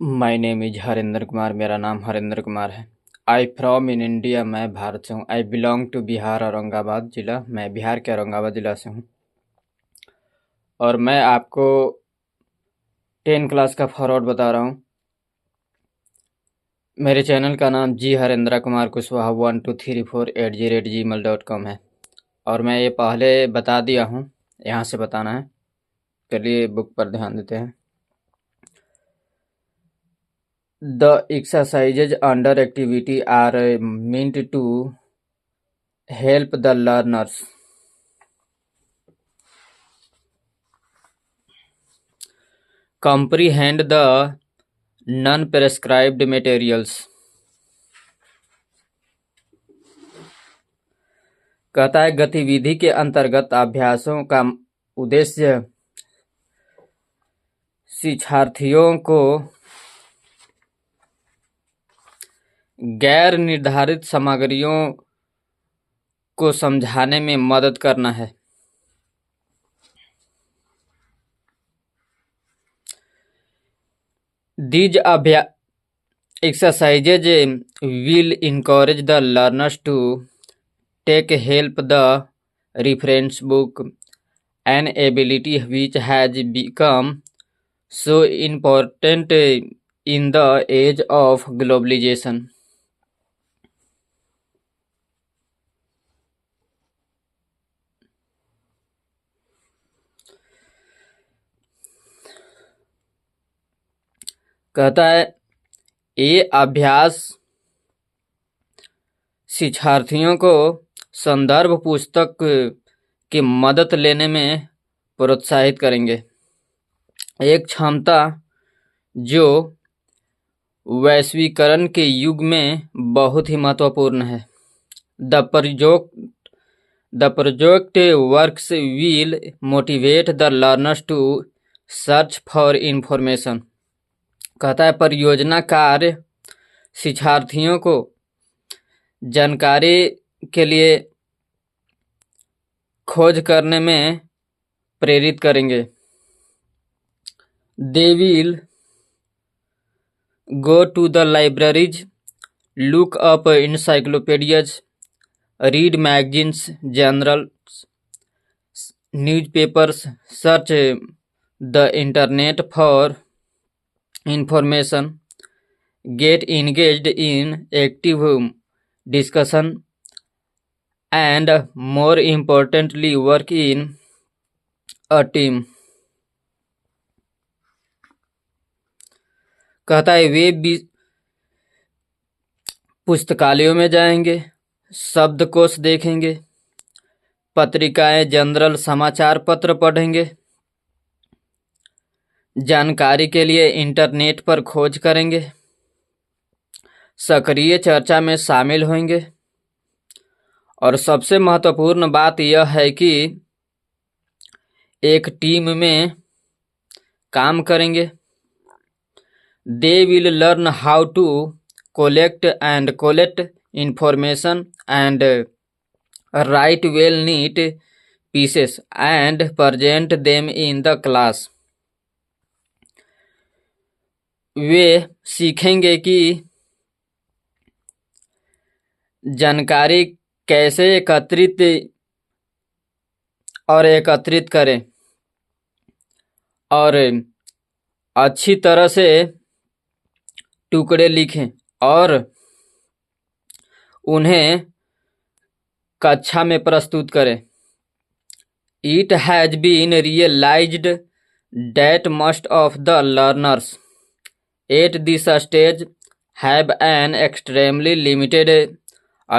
My name is Harendra Kumar. मेरा नाम हरेंद्र कुमार है। I from in India. मैं भारत से हूँ। I belong to Bihar, Aurangabad जिला। मैं बिहार के औरंगाबाद जिला से हूँ। और मैं आपको 10 क्लास का फॉरवर्ड बता रहा हूँ। मेरे चैनल का नाम जी हरेंद्र कुमार कुशवाहा 1234@gmail.com है। और मैं ये पहले बता दिया हूँ, यहाँ से बताना है। चलिए बुक पर ध्यान देते हैं। The exercises under activity are meant to help the learners comprehend the non-prescribed materials। कहता है गतिविधि के अंतर्गत अभ्यासों का उद्देश्य शिक्षार्थियों को गैर निर्धारित सामग्रियों को समझाने में मदद करना है। These exercises will encourage the learners to take help the reference book, an ability which has become so important in the age of globalization। कहता है ये अभ्यास शिक्षार्थियों को संदर्भ पुस्तक की मदद लेने में प्रोत्साहित करेंगे। एक क्षमता जो वैश्वीकरण के युग में बहुत ही महत्वपूर्ण है। The project works will motivate the learners to search for information। कहता है परियोजना कार्य शिक्षार्थियों को जानकारी के लिए खोज करने में प्रेरित करेंगे। They will go to the libraries, look up encyclopedias, read magazines, journals, newspapers, search the internet for information, get engaged in active discussion, and more importantly work in a team। कहता है वे भी पुस्तकालयों में जाएंगे, शब्दकोश देखेंगे, पत्रिकाएं, जनरल, समाचार पत्र पढ़ेंगे, जानकारी के लिए इंटरनेट पर खोज करेंगे, सक्रिय चर्चा में शामिल होंगे और सबसे महत्वपूर्ण बात यह है कि एक टीम में काम करेंगे। They will learn how to collect information and write well neat pieces and present them in the class। वे सीखेंगे कि जानकारी कैसे एकत्रित करें और अच्छी तरह से टुकड़े लिखें और उन्हें कक्षा में प्रस्तुत करें। It has been realized that most of the learners at this stage have an extremely limited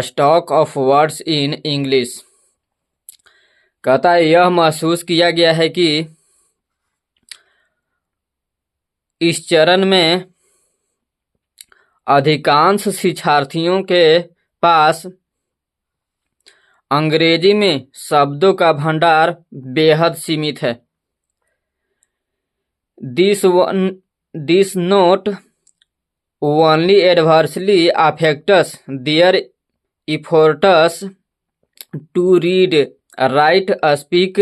stock of words in English। कहता है यह महसूस किया गया है कि इस चरण में अधिकांश शिक्षार्थियों के पास अंग्रेजी में शब्दों का भंडार बेहद सीमित है। This note only adversely affects their efforts to read, write, speak,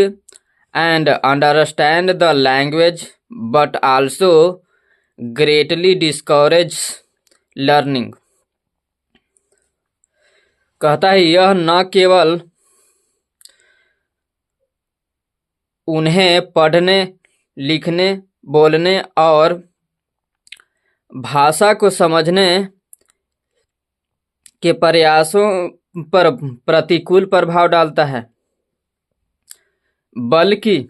and understand the language, but also greatly discourages learning। कहता है यह न केवल उन्हें पढ़ने, लिखने, बोलने और भाषा को समझने के प्रयासों पर प्रतिकूल प्रभाव डालता है, बल्कि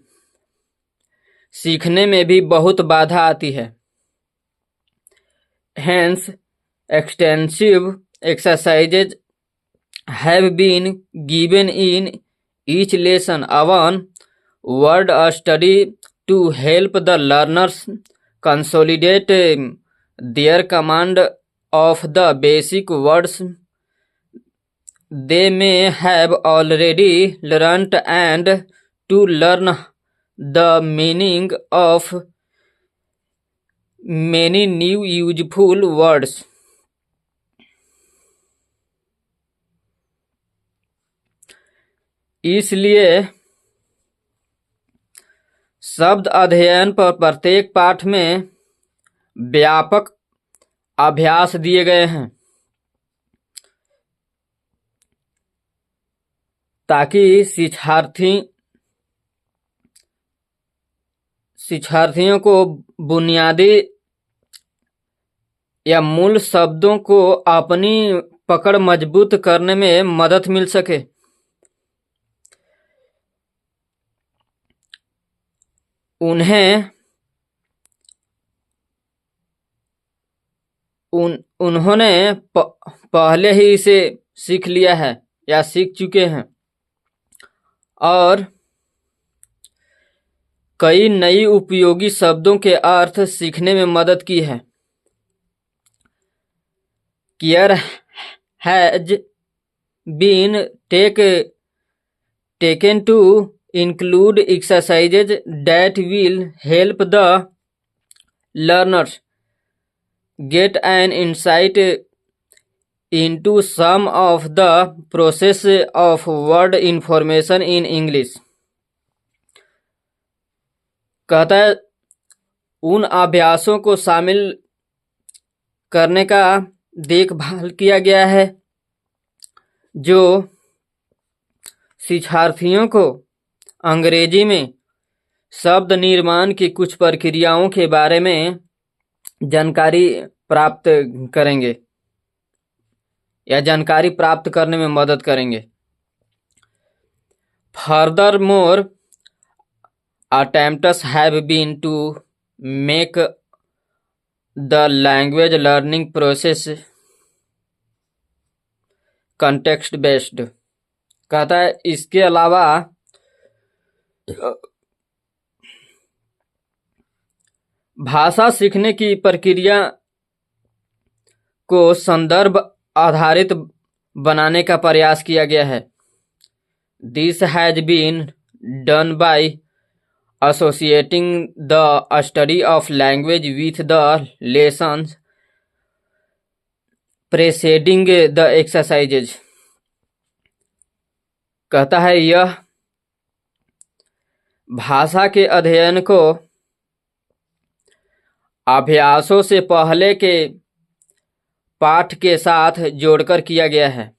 सीखने में भी बहुत बाधा आती है। Hence, extensive exercises have been given in each lesson one word study to help the learners consolidate their command of the basic words they may have already learnt and to learn the meaning of many new useful words। इसलिए शब्द अध्ययन पर प्रत्येक पाठ में व्यापक अभ्यास दिए गए हैं, ताकि शिक्षार्थियों को बुनियादी या मूल शब्दों को अपनी पकड़ मजबूत करने में मदद मिल सके। उन्होंने पहले ही इसे सीख लिया है या सीख चुके हैं और कई नई उपयोगी शब्दों के अर्थ सीखने में मदद की है। Care has been taken to include exercises that will help the learners get an insight into some of the process of word information in English। कहता है उन अभ्यासों को शामिल करने का देखभाल किया गया है जो शिक्षार्थियों को अंग्रेजी में शब्द निर्माण की कुछ प्रक्रियाओं के बारे में जानकारी प्राप्त करेंगे या जानकारी प्राप्त करने में मदद करेंगे। Furthermore, attempts have been to make the language learning process context based। कहता है इसके अलावा भाषा सीखने की प्रक्रिया को संदर्भ आधारित बनाने का प्रयास किया गया है। This has been done by associating the study of language with the lessons preceding the exercises। कहता है यह भाषा के अध्ययन को अभ्यासों से पहले के पाठ के साथ जोड़कर किया गया है।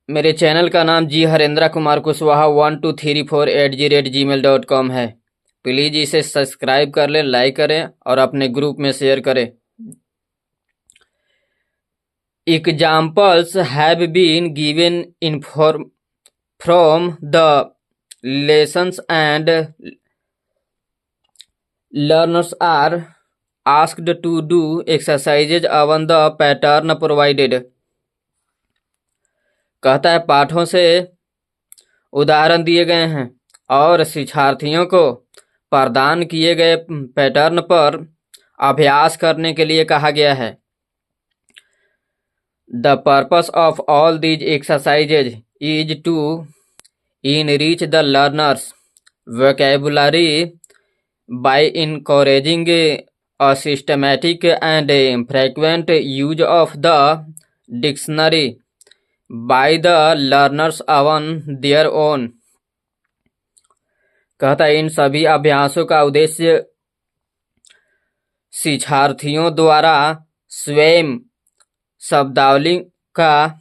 मेरे चैनल का नाम जी हरेंद्र कुमार कुशवाहा 1234@gmail.com है। प्लीज़ इसे सब्सक्राइब कर लें, लाइक करें और अपने ग्रुप में शेयर करें। Examples have been given from the lessons and learners are asked to do exercises on the pattern provided। कहता है पाठों से उदाहरण दिए गए हैं और शिक्षार्थियों को प्रदान किए गए पैटर्न पर अभ्यास करने के लिए कहा गया है। The purpose of all these exercises is to enrich the learner's vocabulary by encouraging a systematic and frequent use of the dictionary by the learners on their own। कहता है इन सभी अभ्यासों का उद्देश्य शिक्षार्थियों द्वारा स्वयं शब्दावली का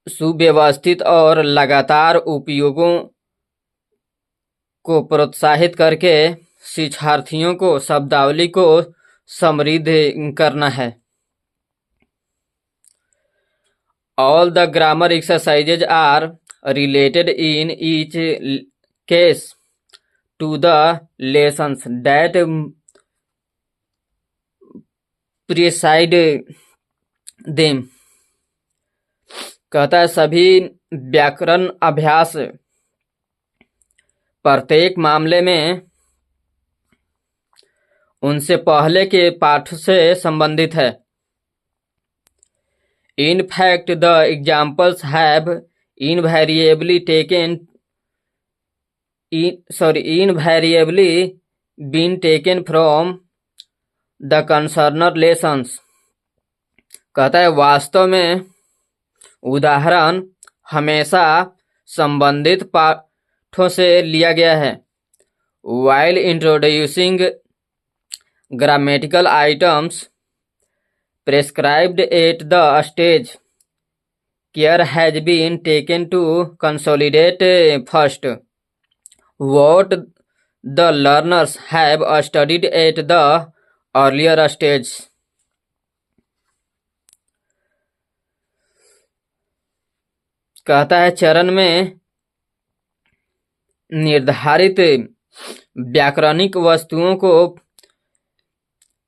सुव्यवस्थित और लगातार उपयोगों को प्रोत्साहित करके शिक्षार्थियों को शब्दावली को समृद्ध करना है। All the grammar exercises are related in each case to the lessons that precede them। कहता है सभी व्याकरण अभ्यास प्रत्येक मामले में उनसे पहले के पाठ से संबंधित है। In fact, the examples have invariably been taken from the concerned lessons। कहता है वास्तव में उदाहरण हमेशा संबंधित पाठों से लिया गया है। While introducing grammatical items prescribed at the stage, care has been taken to consolidate first what the learners have studied at the earlier stage। कहता है चरण में निर्धारित व्याकरणिक वस्तुओं को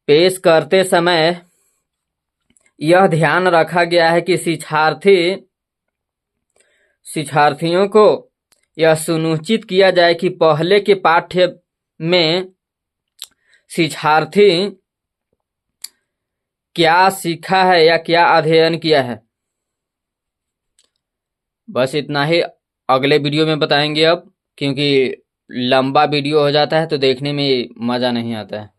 पेश करते समय यह ध्यान रखा गया है कि शिक्षार्थियों को यह सुनिश्चित किया जाए कि पहले के पाठ्य में शिक्षार्थी क्या सीखा है या क्या अध्ययन किया है। बस इतना ही, अगले वीडियो में बताएंगे अब, क्योंकि लंबा वीडियो हो जाता है तो देखने में मज़ा नहीं आता है।